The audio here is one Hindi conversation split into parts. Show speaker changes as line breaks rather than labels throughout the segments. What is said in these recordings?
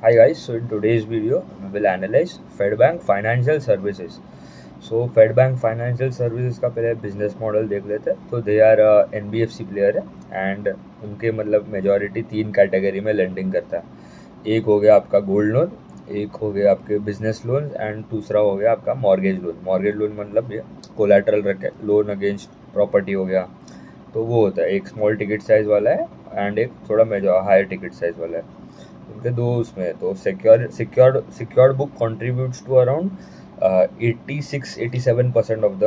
Hi guys, so in today's video we will analyze Fedbank Financial Services. So Fedbank Financial Services का पहले बिजनेस मॉडल देख लेते हैं। तो दे आर NBFC प्लेयर है एंड उनके मतलब मेजॉरिटी तीन कैटेगरी में लेंडिंग करता है। एक हो गया आपका गोल्ड लोन, एक हो गया आपके बिजनेस लोन एंड दूसरा हो गया आपका मॉर्गेज लोन। मॉर्गेज लोन मतलब ये कोलैटरल रखे लोन अगेंस्ट प्रॉपर्टी हो गया। तो वो होता है, एक स्मॉल टिकट साइज वाला है एंड एक थोड़ा मेजर हायर टिकट साइज वाला है। उनके दो उसमें है। तो secured book contributes to around 86-87% of the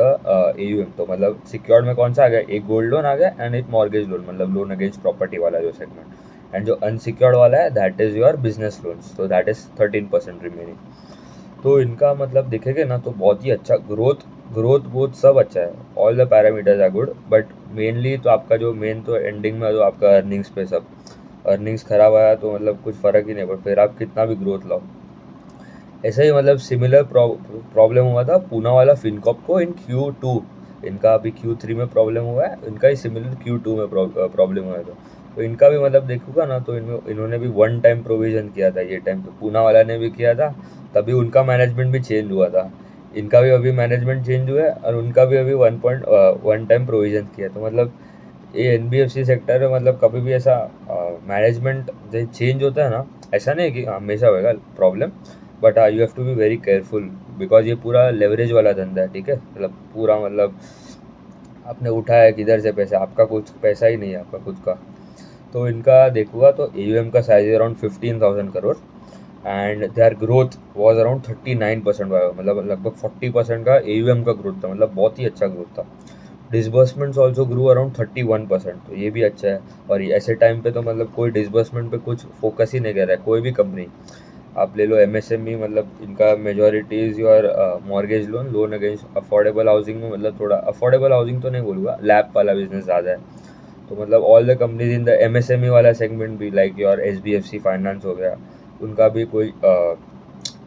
AUM। तो मतलब सिक्योर्ड में कौन सा आ गया, एक गोल्ड लोन आ गया एंड एक मॉर्गेज लोन मतलब लोन अगेंस्ट प्रॉपर्टी वाला जो सेगमेंट। एंड जो अनसिक्योर्ड वाला है that is your business loans, तो दैट इज 13% रिमेनिंग। तो इनका मतलब देखेंगे ना तो बहुत ही अच्छा ग्रोथ बहुत सब अच्छा है। All the parameters are good, but mainly तो आपका जो मेन तो एंडिंग में जो आपका अर्निंग्स पे सब अर्निंग्स खराब आया तो मतलब कुछ फ़र्क ही नहीं पड़ा, फिर आप कितना भी ग्रोथ लाओ। ऐसा ही मतलब सिमिलर प्रॉब्लम हुआ था पूना वाला फिनकॉप को इन Q2। इनका अभी Q3 में प्रॉब्लम हुआ है, इनका ही सिमिलर Q2 में प्रॉब्लम हुआ था। तो इनका भी मतलब देखूंगा ना तो इन्होंने भी वन टाइम प्रोविज़न किया था। ये टाइम पे पूना वाला ने भी किया था, तभी उनका मैनेजमेंट भी चेंज हुआ था। इनका भी अभी मैनेजमेंट चेंज हुआ है और उनका भी अभी 1 टाइम प्रोविज़न किया। तो मतलब ये NBFC सेक्टर में मतलब कभी भी ऐसा मैनेजमेंट चेंज होता है ना, ऐसा नहीं कि हमेशा होगा problem, but you have to be very careful because ये पूरा लेवरेज वाला धंधा है। ठीक है, मतलब पूरा मतलब आपने उठाया किधर से पैसा, आपका कुछ पैसा ही नहीं है आपका खुद का। तो इनका देखूंगा तो AUM का size around 15,000 crore and their growth was around 39%, मतलब लगभग 40% का AUM का ग्रोथ था, मतलब बहुत ही अच्छा ग्रोथ था। डिसबर्समेंट्स ऑल्सो ग्रू अराउंड 31%, तो ये भी अच्छा है। और ऐसे टाइम पे तो मतलब कोई डिसबर्समेंट पे कुछ फोकस ही नहीं कर रहा है कोई भी कंपनी। आप ले लो MSME, मतलब इनका majority is your mortgage loan, loan against affordable housing में, मतलब थोड़ा अफोर्डेबल हाउसिंग तो नहीं बोलूँगा, लैब वाला बिजनेस ज़्यादा है। तो मतलब all the companies in the MSME वाला सेगमेंट भी लाइक योर SBFC फाइनेंस हो गया, उनका भी कोई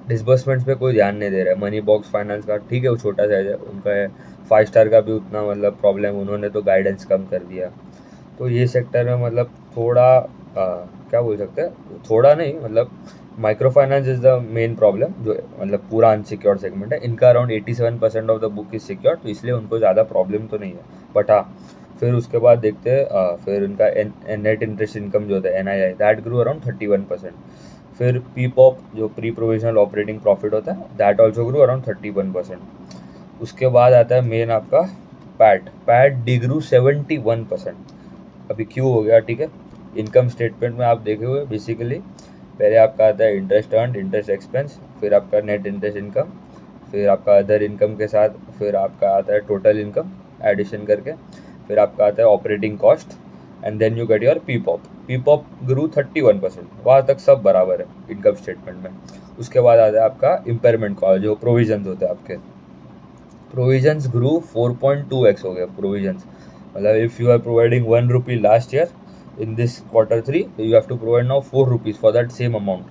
डिसबर्समेंट्स पे कोई ध्यान नहीं दे रहा है। मनी बॉक्स फाइनेंस का ठीक है, वो छोटा साइज है उनका है। 5 स्टार का भी उतना मतलब प्रॉब्लम, उन्होंने तो गाइडेंस कम कर दिया। तो ये सेक्टर में मतलब थोड़ा क्या बोल सकते हैं, थोड़ा नहीं मतलब micro finance is the main problem, जो मतलब पूरा अनसिक्योर्ड सेगमेंट है। इनका around 87% of the book is secured, तो इसलिए उनको ज़्यादा प्रॉब्लम तो नहीं है। बट हाँ, फिर उसके बाद देखते हैं फिर उनका नेट इंटरेस्ट इनकम जो होता है NII दैट ग्रू अराउंड 31%। फिर PPOP जो प्री प्रोविजनल ऑपरेटिंग प्रॉफिट होता है दैट ऑल्सो ग्रू अराउंड 31%। उसके बाद आता है मेन आपका पैट डिग्रू 71%। अभी क्यों हो गया, ठीक है। इनकम स्टेटमेंट में आप देखे हुए बेसिकली पहले आपका आता है इंटरेस्ट अर्न, इंटरेस्ट एक्सपेंस, फिर आपका नेट इंटरेस्ट इनकम, फिर आपका अदर इनकम के साथ फिर आपका आता है टोटल इनकम एडिशन करके, फिर आपका आता है operating cost and then you get your PPOP grew 31%। वहाँ तक सब बराबर है इनकम स्टेटमेंट में। उसके बाद आता है आपका इम्पेयरमेंट कॉस्ट, जो प्रोविजन होते हैं आपके, प्रोविजंस ग्रू 4.2x हो गया प्रोविजंस। मतलब if you are providing 1 rupee last year in this Q3, तो you have to provide now 4 rupees for that same amount.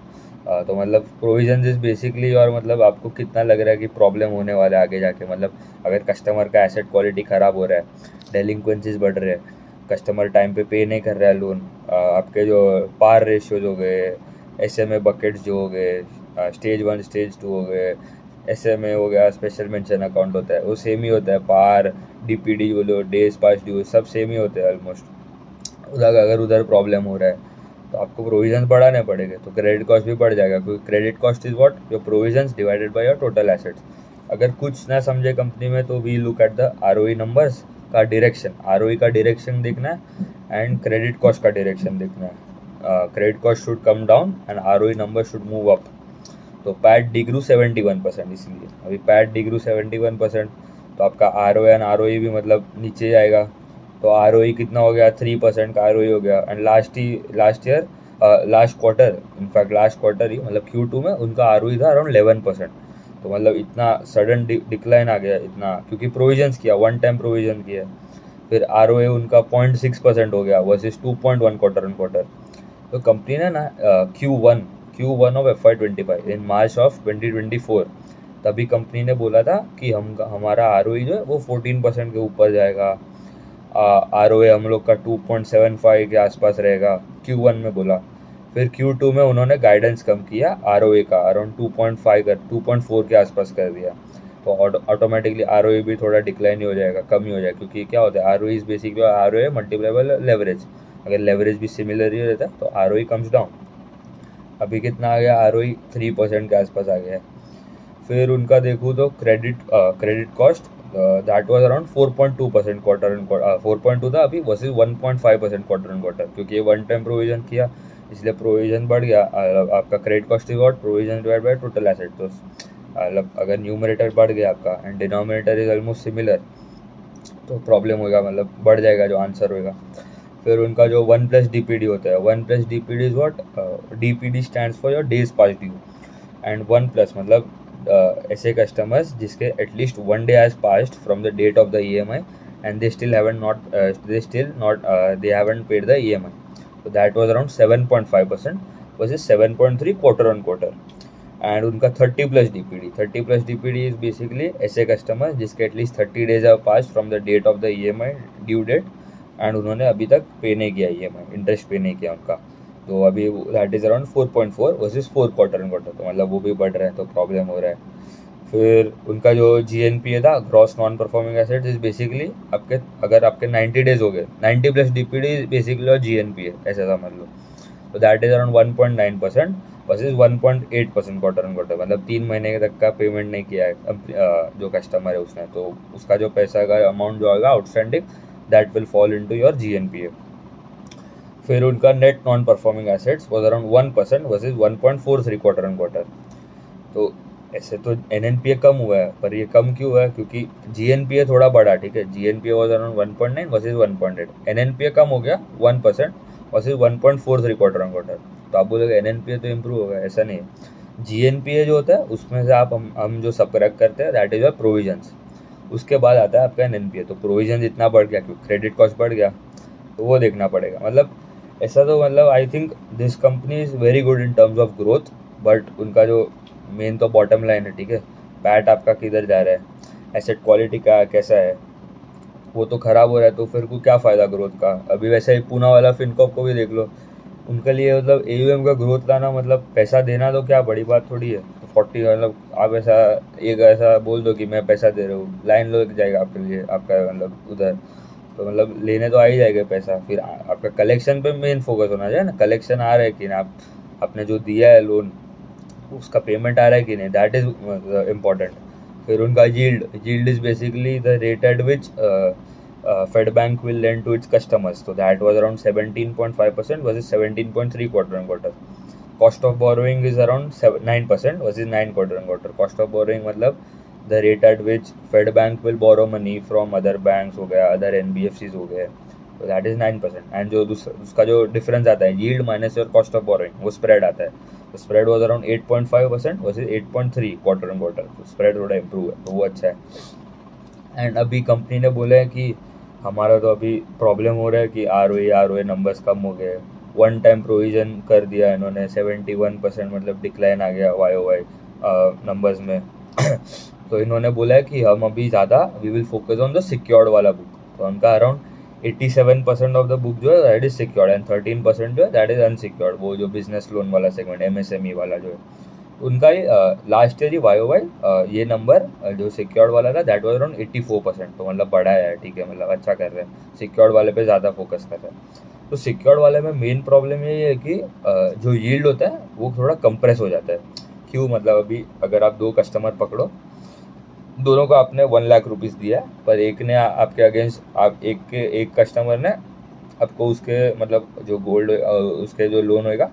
तो मतलब प्रोविजंस इज बेसिकली, और मतलब आपको कितना लग रहा है कि प्रॉब्लम होने वाला है आगे जाके, मतलब अगर कस्टमर का एसेट क्वालिटी ख़राब हो रहा है, डेलिंक्वेंसीज बढ़ रहे हैं, कस्टमर टाइम पे नहीं कर रहा है लोन, आपके जो पार रेशियोज हो गए, SMA बकेट्स जो हो गए, स्टेज 1 स्टेज 2 हो गए, SMA हो गया, स्पेशल मेंशन अकाउंट होता है वो सेम ही होता है, पार DPD बोलो, डेज पास ड्यू, सब सेम ही होते हैं ऑलमोस्ट। उधर अगर उधर प्रॉब्लम हो रहा है तो आपको प्रोविजंस बढ़ाने पड़ेंगे, तो क्रेडिट कॉस्ट भी बढ़ जाएगा, क्योंकि credit cost is what, your provisions divided by your total assets. अगर कुछ ना समझे कंपनी में तो we look at the ROE numbers का डायरेक्शन, ROE का डायरेक्शन देखना है एंड क्रेडिट कॉस्ट का डायरेक्शन देखना है। Credit cost should come down and ROE number should move up. तो पैट डिग्रू 71%, इसलिए अभी पैट डिग्रू 71%, तो आपका ROA एंड ROE भी मतलब नीचे जाएगा। तो ROE कितना हो गया, 3% का ROE हो गया। And last quarter, in fact last quarter ही मतलब Q2 में उनका ROE था अराउंड 11%। तो मतलब इतना सडन डिक्लाइन आ गया इतना, क्योंकि प्रोविजंस किया, 1 टाइम प्रोविजन किया। फिर ROA उनका 0.6% हो गया वर्सेस 2.1 क्वार्टर ऑन क्वार्टर। तो कंपनी ने ना Q1 of FY25 in March of 2024, तभी कंपनी ने बोला था कि हमारा ROE जो है वो 14% के ऊपर जाएगा, ROA हम लोग का 2.75 के आसपास रहेगा, Q1 में बोला। फिर Q2 में उन्होंने गाइडेंस कम किया, ROE का अराउंड 2.5 कर 2.4 के आसपास कर दिया, तो ऑटोमेटिकली ROE भी थोड़ा डिक्लाइन ही हो जाएगा, कम ही हो जाएगा, क्योंकि क्या होता है ROE is basically ROE multiply by leverage, अगर लेवरेज भी सिमिलर ही रहता है तो ROE कम्स डाउन। अभी कितना आ गया, ROE 3% के आसपास आ गया है। फिर उनका देखूँ तो credit cost that was around 4.2% quarter and 4.2 था अभी वर्सेज 1.5% क्वार्टर एंड क्वार्टर, क्योंकि ये वन टाइम प्रोविजन किया इसलिए प्रोविजन बढ़ गया। आपका credit cost is what, provision divide by total asset, तो मतलब अगर न्यूमरेटर बढ़ गया आपका and denominator is almost similar तो प्रॉब्लम होगा, मतलब बढ़ जाएगा जो आंसर होगा। फिर उनका जो 1+DPD होता है, 1+DPD is what, DPD stands for your days past due, and 1+ मतलब ऐसे कस्टमर्स जिसके at least 1 day has passed from the date of the EMI and they still not they haven't paid the EMI, so that was around 7.5% versus 7.3 quarter on quarter। And उनका 30+DPD इज बेसिकली ऐसे कस्टमर जिसके at least 30 days have passed from the date of the EMI due date and उन्होंने अभी तक पे नहीं किया EMI, इंटरेस्ट पे नहीं किया उनका, तो अभी that is around 4.4 versus 4 quarter and quarter, तो मतलब वो भी बढ़ रहा है तो प्रॉब्लम हो रहा है। फिर उनका जो GNPA था, gross non performing assets, is basically आपके अगर आपके 90 days हो गए, 90+DPD बेसिकली और GNPA ऐसा समझ लो, तो that is around 1.9% versus 1.8% quarter and quarter, मतलब 3 महीने तक का पेमेंट नहीं किया है जो कस्टमर है उसने, तो उसका जो पैसा का अमाउंट जो आएगा outstanding that will fall into your GNPA। फिर उनका net non performing assets was around 1% versus 1.43 quarter and quarter, तो ऐसे तो NNPA कम हुआ है, पर ये कम क्यों हुआ है, क्योंकि GNPA थोड़ा बढ़ा, ठीक है, GNPA was around 1.9 versus 1.8, NNPA कम हो गया 1% वर्सेज 1.43 क्वार्टर एंड क्वार्टर, तो आप बोलोगे NNPA तो इम्प्रूव होगा, ऐसा नहीं है। GNPA जो होता है उसमें से आप हम जो सबट्रैक्ट करते हैं दैट इज योर प्रोविजंस, उसके बाद आता है आपका NNPA, तो प्रोविजन इतना बढ़ गया क्योंकि क्रेडिट कॉस्ट बढ़ गया, तो वो देखना पड़ेगा। मतलब ऐसा तो मतलब I think this company is very good in terms of growth, but उनका जो मेन तो बॉटम लाइन है, ठीक है, पैट आपका किधर जा रहा है, एसेट क्वालिटी का कैसा है, वो तो ख़राब हो रहा है, तो फिर को क्या फ़ायदा ग्रोथ का। अभी वैसे ही पूना वाला फिनकॉप को भी देख लो, उनके लिए मतलब AUM का ग्रोथ लाना मतलब पैसा देना तो क्या बड़ी बात थोड़ी है, तो 40 मतलब आप ऐसा बोल दो कि मैं पैसा दे रहा हूँ, लाइन लग जाएगा आपके लिए, आपका मतलब उधर, तो मतलब लेने तो आ ही जाएगा पैसा। फिर आपका कलेक्शन पे मेन फोकस होना चाहिए ना, कलेक्शन आ रहा है कि ना, आपने जो दिया है लोन उसका पेमेंट आ रहा है कि नहीं, दैट इज इम्पॉर्टेंट। फिर उनका yield is basically the rate at which Fed Bank will lend to its customers, so that was around 17.5% versus 17.3 quarter on quarter। Cost of borrowing is around 9% versus 9 quarter on quarter। Cost of borrowing मतलब the rate at which Fed Bank will borrow money from other banks हो गया, other NBFCs हो गए, तो दैट इज 9%। एंड जो उसका जो डिफरेंस आता है yield minus your cost of borrowing, वो स्प्रेड आता है, तो spread was around 8.5% versus 8.3 quarter on quarter, तो स्प्रेड थोड़ा इंप्रूव है, तो वो अच्छा है। एंड अभी कंपनी ने बोला है कि हमारा तो अभी प्रॉब्लम हो रहा है कि ROE नंबर्स कम हो गए, वन टाइम प्रोविज़न कर दिया इन्होंने, 71% मतलब डिक्लाइन आ गया YOY नंबर्स में तो इन्होंने बोला है कि हम अभी ज़्यादा we will focus on the secured वाला बुक, तो उनका अराउंड 87% ऑफ द बुक जो है दैट इज सिक्योर्ड एंड 13% जो है दैट इज अनसिक्योर्ड, वो जो बिजनेस लोन वाला सेगमेंट MSME वाला जो है उनका ही लास्ट ईयर ही YOY ये नंबर जो सिक्योर्ड वाला था दैट वाज अराउंड 84%, तो मतलब बढ़ाया है, ठीक है, मतलब अच्छा कर रहे हैं, सिक्योर्ड वाले पे ज़्यादा फोकस कर रहे हैं। तो सिक्योर्ड वाले में मेन प्रॉब्लम ये है कि जो यील्ड होता है वो थोड़ा कंप्रेस हो जाता है। क्यों, मतलब अभी अगर आप 2 कस्टमर पकड़ो, दोनों को आपने 1 लाख रुपीज़ दिया, पर एक ने आपके अगेंस्ट आप एक कस्टमर ने आपको उसके मतलब जो गोल्ड उसके जो लोन होएगा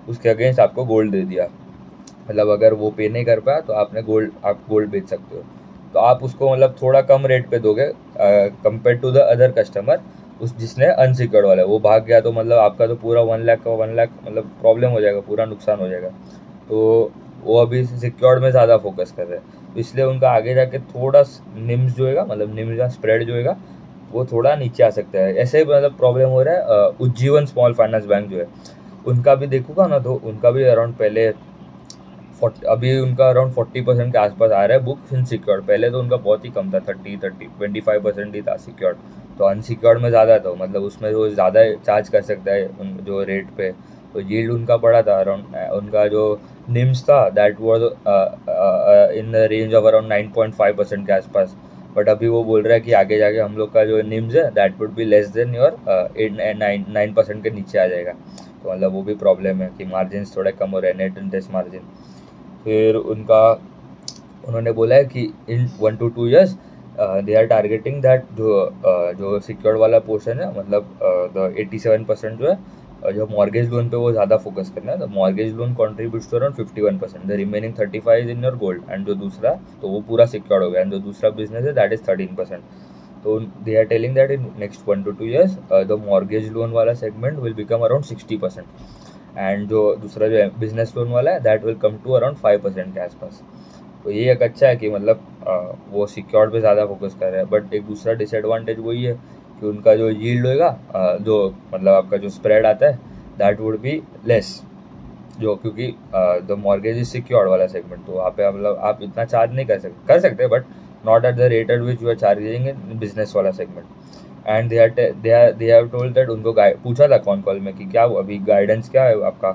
उसके अगेंस्ट आपको गोल्ड दे दिया, मतलब अगर वो पे नहीं कर पाया तो आप गोल्ड बेच सकते हो, तो आप उसको मतलब थोड़ा कम रेट पे दोगे compare to the other customer, उस जिसने अनसिक्योर्ड वाला है वो भाग गया, तो मतलब आपका तो पूरा 1 लाख का 1 लाख मतलब प्रॉब्लम हो जाएगा, पूरा नुकसान हो जाएगा। तो वो अभी सिक्योर्ड में ज़्यादा फोकस कर रहे हैं, तो इसलिए उनका आगे जाके थोड़ा निम्स जो है मतलब निम्स का स्प्रेड जो है वो थोड़ा नीचे आ सकता है। ऐसे ही मतलब प्रॉब्लम हो रहा है उज्जीवन स्मॉल फाइनेंस बैंक जो है उनका भी देखूंगा ना, तो उनका भी अराउंड पहले अभी उनका अराउंड 40% के आसपास आ रहा है बुक इनसिक्योर्ड, पहले तो उनका बहुत ही कम था, 25% ही था सिक्योर्ड, तो अनसिक्योर्ड में ज़्यादा था, मतलब उसमें वो ज़्यादा चार्ज कर सकता है जो रेट पे, तो यील्ड उनका पड़ा था अराउंड, उनका जो निम्स था that was in the range of around 9.5% के आसपास। बट अभी वो बोल रहा है कि आगे जाके हम लोग का जो निम्स है that would be less than your 9% के नीचे आ जाएगा। तो मतलब वो भी प्रॉब्लम है कि मार्जिन थोड़े कम हो रहे हैं, नेट इंटरेस्ट मार्जिन। फिर उन्होंने बोला है कि in 1 to 2 years they are targeting that जो सिक्योर्ड वाला पोर्शन है, मतलब द 87% जो है जो मॉर्गेज लोन पे वो ज़्यादा फोकस करना है। तो mortgage loan contributes to around 51%, the remaining 35 in your gold, and जो दूसरा तो वो पूरा सिक्योर्ड हो गया, एंड जो दूसरा बिजनेस है दैट इज 13%। तो they are telling that in next 1 to 2 years the mortgage loan वाला segment will become around 60%, and जो दूसरा जो बिजनेस लोन वाला है that will come to around 5% के आसपास। तो ये एक अच्छा है कि मतलब वो सिक्योर्ड पे ज़्यादा फोकस कर रहे हैं। बट एक दूसरा डिसएडवांटेज वही है कि उनका जो यील्ड होएगा, जो मतलब आपका जो स्प्रेड आता है दैट वुड बी लेस, जो क्योंकि द मॉर्गेज इज सिक्योर्ड वाला सेगमेंट, तो वहाँ पे मतलब आप इतना चार्ज नहीं कर सकते but not at the rate at which you are charging in business वाला segment. And they have told that, उनको पूछा था कॉन कॉल में कि क्या अभी गाइडेंस क्या है आपका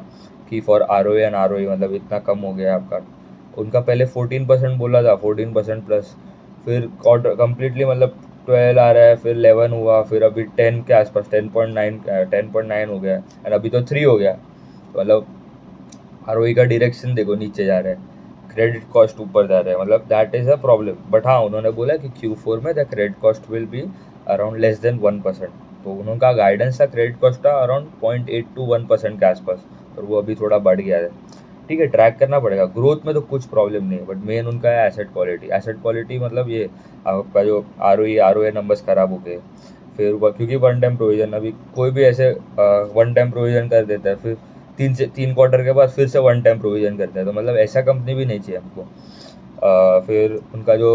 कि फॉर ROE एंड ROE मतलब इतना कम हो गया आपका। उनका पहले 14% बोला था, 14% प्लस, फिर क्वार्टर कम्प्लीटली मतलब 12 आ रहा है, फिर 11 हुआ, फिर अभी 10 के आसपास 10.9 हो गया, एंड अभी तो 3 हो गया। मतलब ROE का डायरेक्शन देखो नीचे जा रहा है, क्रेडिट कॉस्ट ऊपर जा रहा है, मतलब that is a problem. But हाँ, उन्होंने बोला कि Q4 में the credit cost will be around less than 1%। तो उनका गाइडेंस था क्रेडिट कॉस्ट का अराउंड 0.8 to 1% के आसपास, और वो अभी थोड़ा बढ़ गया है। ठीक है, ट्रैक करना पड़ेगा। ग्रोथ में तो कुछ प्रॉब्लम नहीं है, बट मेन उनका है एसेट क्वालिटी। एसेट क्वालिटी मतलब ये आपका जो ROE नंबर्स खराब हो गए, फिर क्योंकि वन टाइम प्रोविजन, अभी कोई भी ऐसे वन टाइम प्रोविजन कर देता है, फिर 3 क्वार्टर के बाद फिर से वन टाइम प्रोविजन करता है, तो मतलब ऐसा कंपनी भी नहीं चाहिए हमको। फिर उनका जो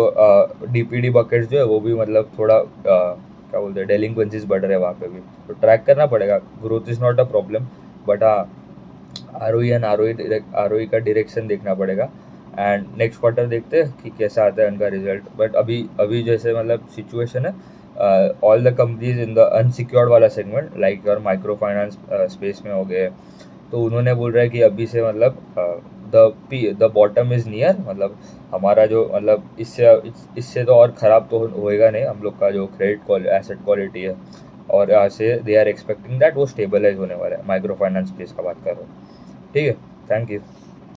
DPD बकेट्स जो है वो भी मतलब थोड़ा क्या बोलते हैं, डेलिंक्वेंसीज बढ़ रहे हैं वहाँ पे भी, तो ट्रैक करना पड़ेगा। Growth is not a problem, but हाँ ROE एंड ROE का डायरेक्शन देखना पड़ेगा। एंड नेक्स्ट क्वार्टर देखते हैं कि कैसा आता है उनका रिजल्ट। बट अभी जैसे मतलब सिचुएशन है, all the companies in the unsecured वाला segment like your microfinance space में हो गए, तो उन्होंने बोल रहा है कि अभी से मतलब द बॉटम इज़ नियर, मतलब हमारा जो मतलब इससे तो और ख़राब तो होएगा नहीं हम लोग का जो एसेट क्वालिटी है, और यहाँ से दे आर एक्सपेक्टिंग दैट वो स्टेबलाइज होने वाला है। माइक्रो फाइनेंस स्पेस का बात कर रहा हूँ। ठीक है, थैंक यू।